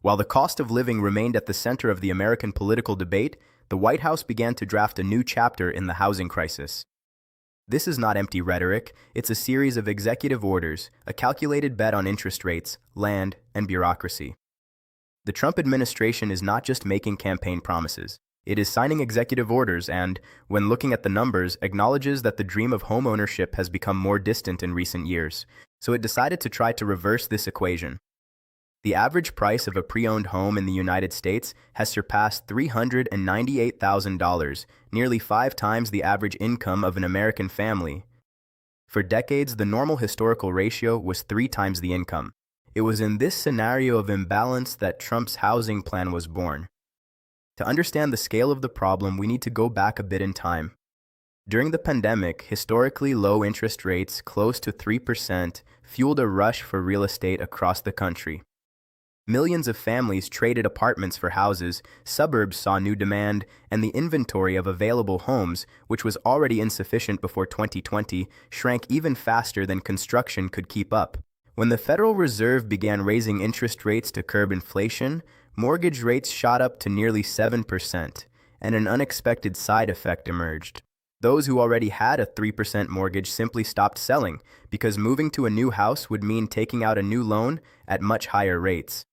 While the cost of living remained at the center of the American political debate, the White House began to draft a new chapter in the housing crisis. This is not empty rhetoric, it's a series of executive orders, a calculated bet on interest rates, land, and bureaucracy. The Trump administration is not just making campaign promises. It is signing executive orders and, when looking at the numbers, acknowledges that the dream of home ownership has become more distant in recent years, so it decided to try to reverse this equation. The average price of a pre-owned home in the United States has surpassed $398,000, nearly 5 times the average income of an American family. For decades, the normal historical ratio was 3 times the income. It was in this scenario of imbalance that Trump's housing plan was born. To understand the scale of the problem, we need to go back a bit in time. During the pandemic, historically low interest rates, close to 3%, fueled a rush for real estate across the country. Millions of families traded apartments for houses, suburbs saw new demand, and the inventory of available homes, which was already insufficient before 2020, shrank even faster than construction could keep up. When the Federal Reserve began raising interest rates to curb inflation, mortgage rates shot up to nearly 7%, and an unexpected side effect emerged. Those who already had a 3% mortgage simply stopped selling because moving to a new house would mean taking out a new loan at much higher rates.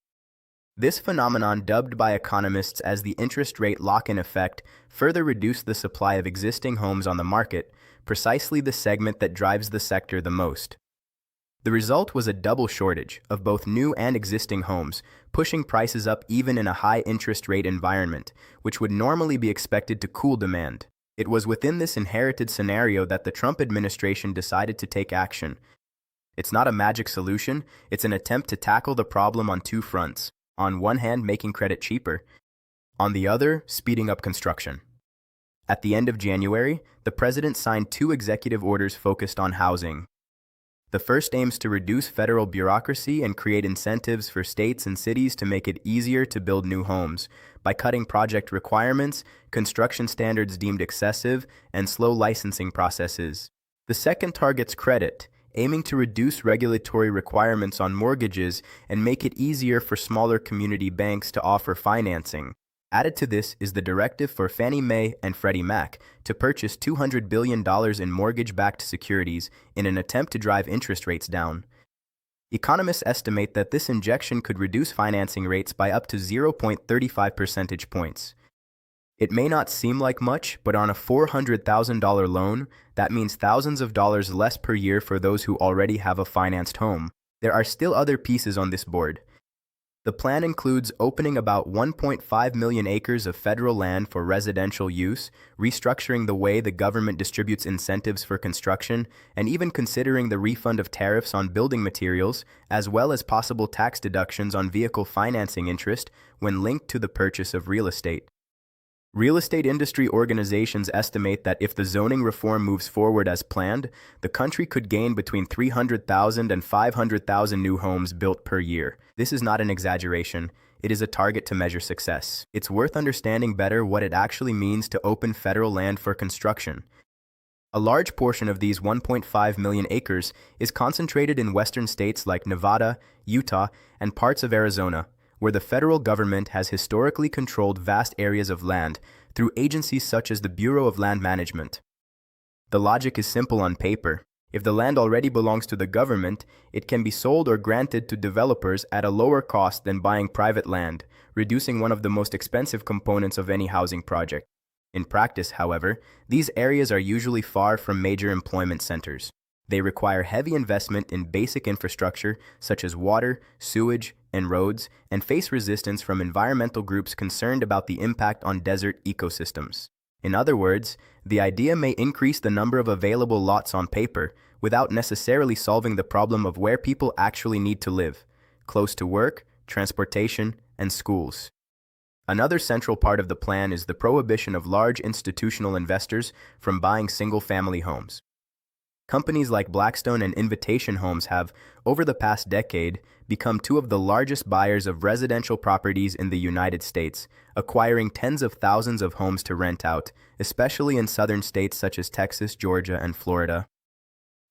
This phenomenon, dubbed by economists as the interest rate lock-in effect, further reduced the supply of existing homes on the market, precisely the segment that drives the sector the most. The result was a double shortage of both new and existing homes, pushing prices up even in a high interest rate environment, which would normally be expected to cool demand. It was within this inherited scenario that the Trump administration decided to take action. It's not a magic solution, it's an attempt to tackle the problem on 2 fronts. On one hand, making credit cheaper. On the other, speeding up construction. At the end of January, the president signed 2 executive orders focused on housing. The first aims to reduce federal bureaucracy and create incentives for states and cities to make it easier to build new homes by cutting project requirements, construction standards deemed excessive, and slow licensing processes. The second targets credit, aiming to reduce regulatory requirements on mortgages and make it easier for smaller community banks to offer financing. Added to this is the directive for Fannie Mae and Freddie Mac to purchase $200 billion in mortgage-backed securities in an attempt to drive interest rates down. Economists estimate that this injection could reduce financing rates by up to 0.35 percentage points. It may not seem like much, but on a $400,000 loan, that means thousands of dollars less per year for those who already have a financed home. There are still other pieces on this board. The plan includes opening about 1.5 million acres of federal land for residential use, restructuring the way the government distributes incentives for construction, and even considering the refund of tariffs on building materials, as well as possible tax deductions on vehicle financing interest when linked to the purchase of real estate. Real estate industry organizations estimate that if the zoning reform moves forward as planned, the country could gain between 300,000 and 500,000 new homes built per year. This is not an exaggeration. It is a target to measure success. It's worth understanding better what it actually means to open federal land for construction. A large portion of these 1.5 million acres is concentrated in western states like Nevada, Utah, and parts of Arizona, where the federal government has historically controlled vast areas of land through agencies such as the Bureau of Land Management. The logic is simple on paper. If the land already belongs to the government, it can be sold or granted to developers at a lower cost than buying private land, reducing one of the most expensive components of any housing project. In practice, however, these areas are usually far from major employment centers. They require heavy investment in basic infrastructure such as water, sewage, and roads, and face resistance from environmental groups concerned about the impact on desert ecosystems. In other words, the idea may increase the number of available lots on paper without necessarily solving the problem of where people actually need to live, close to work, transportation, and schools. Another central part of the plan is the prohibition of large institutional investors from buying single-family homes. Companies like Blackstone and Invitation Homes have, over the past decade, become 2 of the largest buyers of residential properties in the United States, acquiring tens of thousands of homes to rent out, especially in southern states such as Texas, Georgia, and Florida.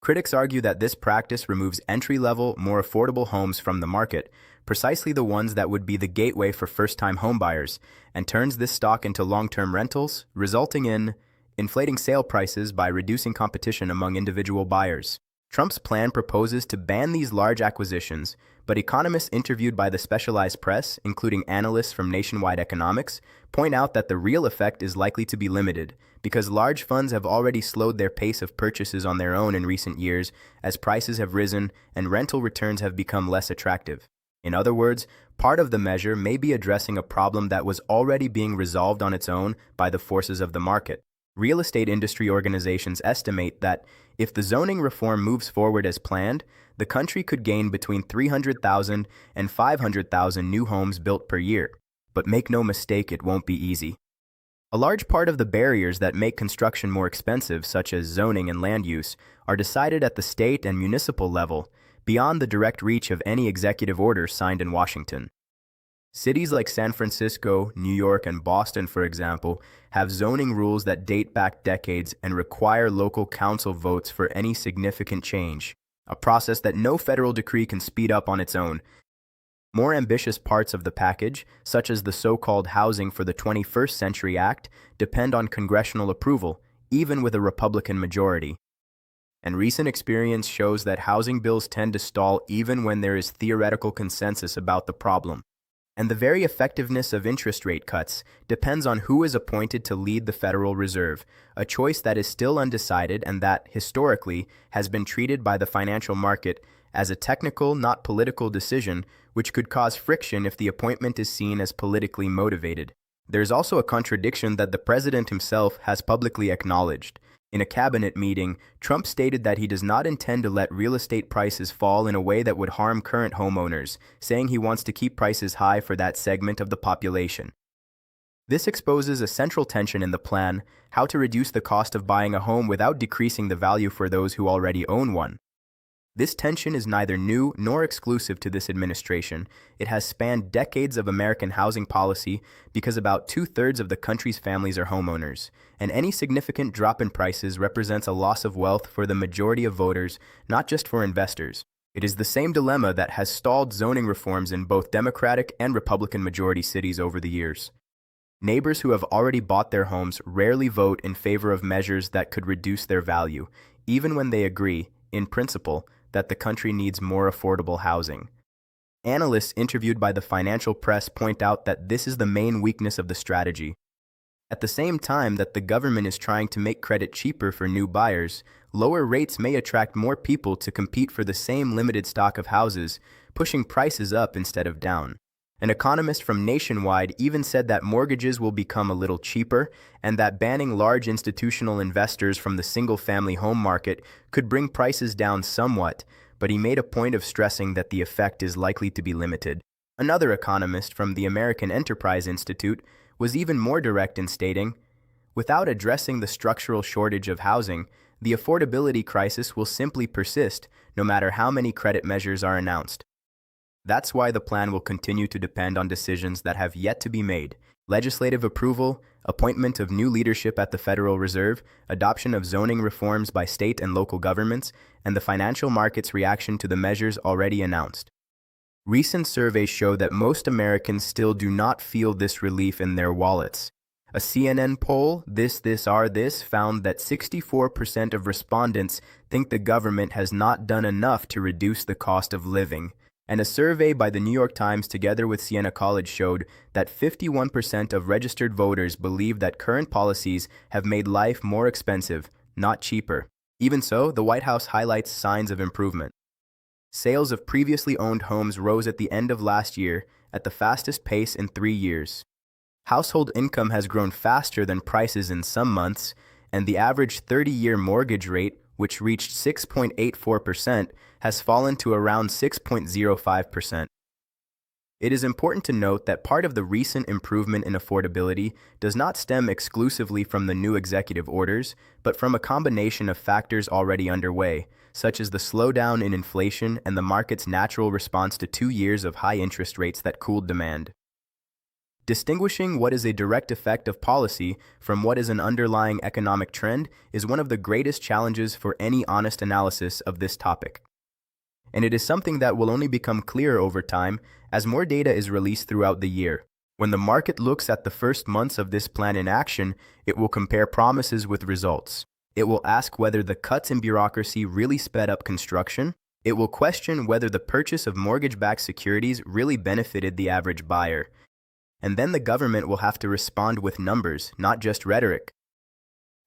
Critics argue that this practice removes entry-level, more affordable homes from the market, precisely the ones that would be the gateway for first-time homebuyers, and turns this stock into long-term rentals, resulting in inflating sale prices by reducing competition among individual buyers. Trump's plan proposes to ban these large acquisitions, but economists interviewed by the specialized press, including analysts from Nationwide Economics, point out that the real effect is likely to be limited, because large funds have already slowed their pace of purchases on their own in recent years as prices have risen and rental returns have become less attractive. In other words, part of the measure may be addressing a problem that was already being resolved on its own by the forces of the market. Real estate industry organizations estimate that if the zoning reform moves forward as planned, the country could gain between 300,000 and 500,000 new homes built per year. But make no mistake, it won't be easy. A large part of the barriers that make construction more expensive, such as zoning and land use, are decided at the state and municipal level, beyond the direct reach of any executive order signed in Washington. Cities like San Francisco, New York, and Boston, for example, have zoning rules that date back decades and require local council votes for any significant change, a process that no federal decree can speed up on its own. More ambitious parts of the package, such as the so-called Housing for the 21st Century Act, depend on congressional approval, even with a Republican majority. And recent experience shows that housing bills tend to stall even when there is theoretical consensus about the problem. And the very effectiveness of interest rate cuts depends on who is appointed to lead the Federal Reserve, a choice that is still undecided and that, historically, has been treated by the financial market as a technical, not political decision, which could cause friction if the appointment is seen as politically motivated. There's also a contradiction that the president himself has publicly acknowledged. In a cabinet meeting, Trump stated that he does not intend to let real estate prices fall in a way that would harm current homeowners, saying he wants to keep prices high for that segment of the population. This exposes a central tension in the plan: how to reduce the cost of buying a home without decreasing the value for those who already own one. This tension is neither new nor exclusive to this administration. It has spanned decades of American housing policy because about 2/3 of the country's families are homeowners, and any significant drop in prices represents a loss of wealth for the majority of voters, not just for investors. It is the same dilemma that has stalled zoning reforms in both Democratic and Republican majority cities over the years. Neighbors who have already bought their homes rarely vote in favor of measures that could reduce their value, even when they agree, in principle, that the country needs more affordable housing. Analysts interviewed by the financial press point out that this is the main weakness of the strategy. At the same time that the government is trying to make credit cheaper for new buyers, lower rates may attract more people to compete for the same limited stock of houses, pushing prices up instead of down. An economist from Nationwide even said that mortgages will become a little cheaper and that banning large institutional investors from the single-family home market could bring prices down somewhat, but he made a point of stressing that the effect is likely to be limited. Another economist from the American Enterprise Institute was even more direct in stating, "Without addressing the structural shortage of housing, the affordability crisis will simply persist, no matter how many credit measures are announced." That's why the plan will continue to depend on decisions that have yet to be made: legislative approval, appointment of new leadership at the Federal Reserve, adoption of zoning reforms by state and local governments, and the financial market's reaction to the measures already announced. Recent surveys show that most Americans still do not feel this relief in their wallets. A CNN poll, This found that 64% of respondents think the government has not done enough to reduce the cost of living. And a survey by the New York Times together with Siena College showed that 51% of registered voters believe that current policies have made life more expensive, not cheaper. Even so, the White House highlights signs of improvement. Sales of previously owned homes rose at the end of last year at the fastest pace in 3 years. Household income has grown faster than prices in some months, and the average 30-year mortgage rate, which reached 6.84%, has fallen to around 6.05%. It is important to note that part of the recent improvement in affordability does not stem exclusively from the new executive orders, but from a combination of factors already underway, such as the slowdown in inflation and the market's natural response to 2 years of high interest rates that cooled demand. Distinguishing what is a direct effect of policy from what is an underlying economic trend is one of the greatest challenges for any honest analysis of this topic. and it is something that will only become clearer over time as more data is released throughout the year. When the market looks at the first months of this plan in action, it will compare promises with results. It will ask whether the cuts in bureaucracy really sped up construction. It will question whether the purchase of mortgage-backed securities really benefited the average buyer. And then the government will have to respond with numbers, not just rhetoric.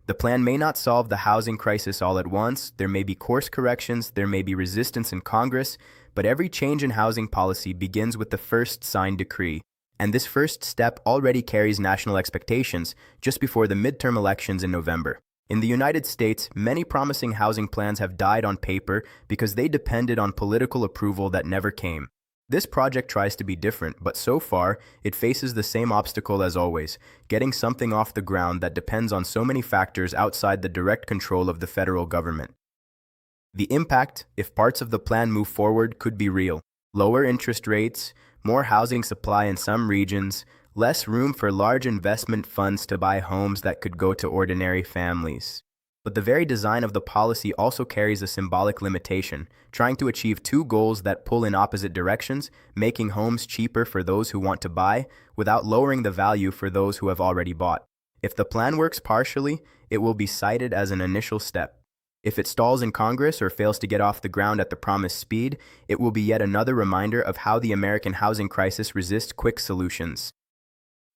The plan may not solve the housing crisis all at once. There may be course corrections, there may be resistance in Congress, but every change in housing policy begins with the first signed decree. And this first step already carries national expectations just before the midterm elections in November. In the United States, many promising housing plans have died on paper because they depended on political approval that never came. This project tries to be different, but so far, it faces the same obstacle as always, getting something off the ground that depends on so many factors outside the direct control of the federal government. The impact, if parts of the plan move forward, could be real. Lower interest rates, more housing supply in some regions, less room for large investment funds to buy homes that could go to ordinary families. But the very design of the policy also carries a symbolic limitation, trying to achieve two goals that pull in opposite directions, making homes cheaper for those who want to buy, without lowering the value for those who have already bought. If the plan works partially, it will be cited as an initial step. If it stalls in Congress or fails to get off the ground at the promised speed, it will be yet another reminder of how the American housing crisis resists quick solutions.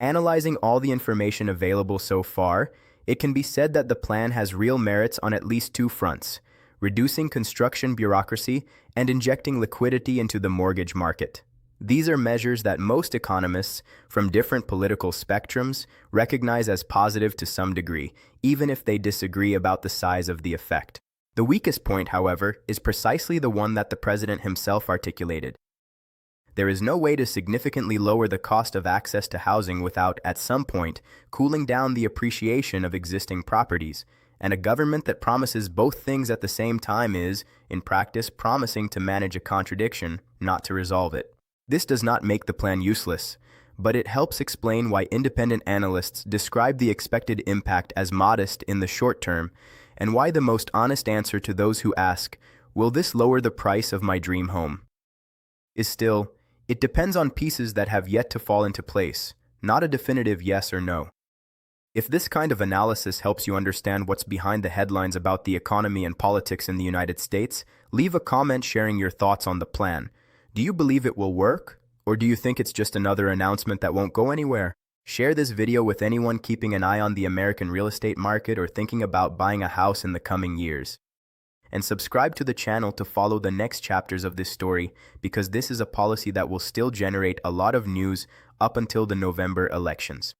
Analyzing all the information available so far, it can be said that the plan has real merits on at least two fronts: reducing construction bureaucracy and injecting liquidity into the mortgage market. These are measures that most economists from different political spectrums recognize as positive to some degree, even if they disagree about the size of the effect. The weakest point, however, is precisely the one that the president himself articulated. There is no way to significantly lower the cost of access to housing without, at some point, cooling down the appreciation of existing properties, and a government that promises both things at the same time is, in practice, promising to manage a contradiction, not to resolve it. This does not make the plan useless, but it helps explain why independent analysts describe the expected impact as modest in the short term, and why the most honest answer to those who ask, "Will this lower the price of my dream home?" is still, "It depends on pieces that have yet to fall into place, not a definitive yes or no." If this kind of analysis helps you understand what's behind the headlines about the economy and politics in the United States, leave a comment sharing your thoughts on the plan. Do you believe it will work? Or do you think it's just another announcement that won't go anywhere? Share this video with anyone keeping an eye on the American real estate market or thinking about buying a house in the coming years. And subscribe to the channel to follow the next chapters of this story, because this is a policy that will still generate a lot of news up until the November elections.